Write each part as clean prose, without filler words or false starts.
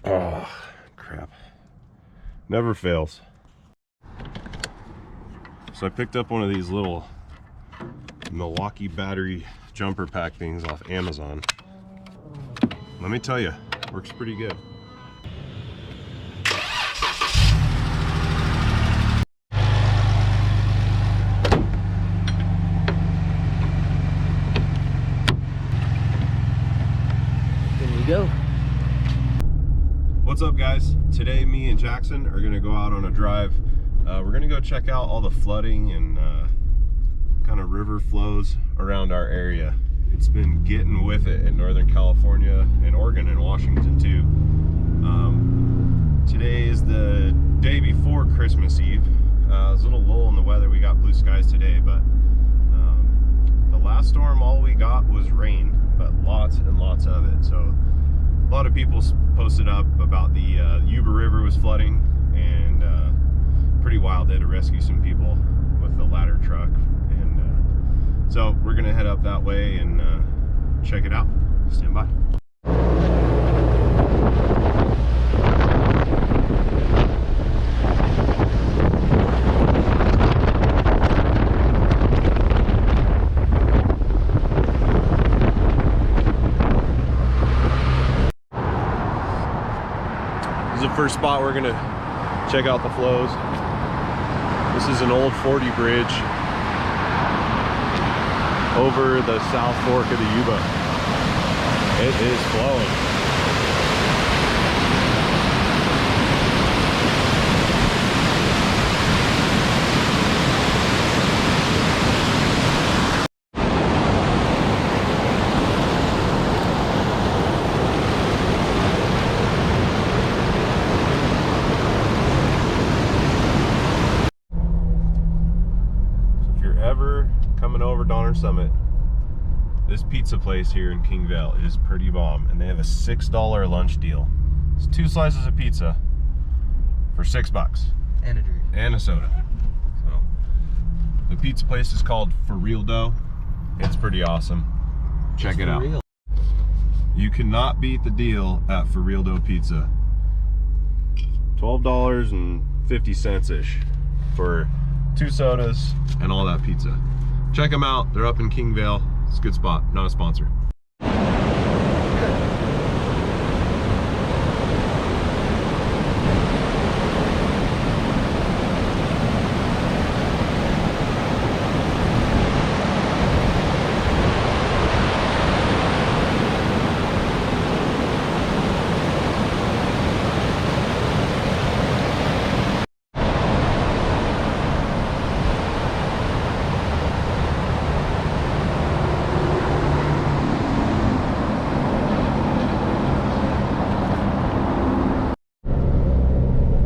Oh, crap. Never fails. So I picked up one of these little Milwaukee battery jumper pack things off Amazon. Let me tell you, works pretty good. There you go. What's up, guys? Today me and Jackson are gonna go out on a drive. We're gonna go check out all the flooding and kind of river flows around our area. It's been getting with it in Northern California and Oregon and Washington too. Today is the day before Christmas Eve. It was a little lull in the weather. We got blue skies today, but the last storm, all we got was rain, but lots and lots of it. So a lot of people posted up about the Yuba River was flooding, and pretty wild. They had to rescue some people with the ladder truck, and so we're gonna head up that way and check it out. Stand by. This is the first spot we're gonna check out the flows. This is an old 40 bridge over the South Fork of the Yuba. It is flowing. Coming over Donner Summit, this pizza place here in King Vale is pretty bomb, and they have a $6 lunch deal. It's 2 slices of pizza for $6 And a drink. and a soda. So the pizza place is called For Real Dough. It's pretty awesome. Check it out. Real. You cannot beat the deal at For Real Dough Pizza. $12.50 ish for 2 sodas and all that pizza. Check them out. They're up in King Vale. It's a good spot. Not a sponsor.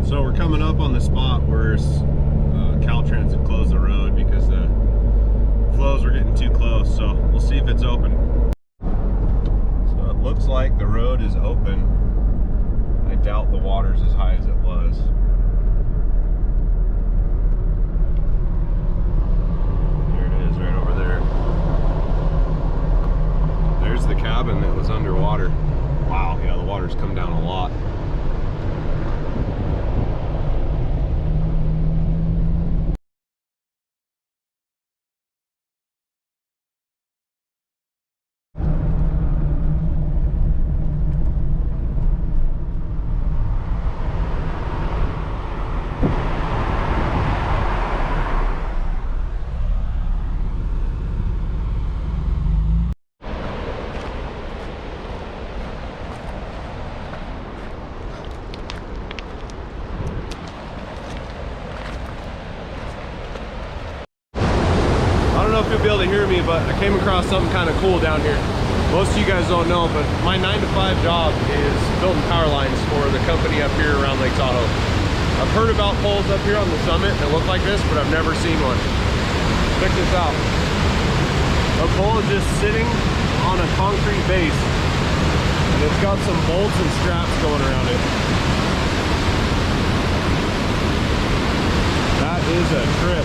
So we're coming up on the spot where Caltrans closed the road because the flows were getting too close. So we'll see if it's open. So it looks like the road is open. I doubt the water's as high as it was. There it is, right over there. There's the cabin that was underwater. Wow, yeah, the water's come down a lot. You'll be able to hear me, but I came across something kind of cool down here. Most of you guys don't know, but my 9-to-5 job is building power lines for the company up here around Lake Tahoe. I've heard about poles up here on the summit that look like this, but I've never seen one. Check this out. A pole is just sitting on a concrete base, and it's got some bolts and straps going around it. That is a trip.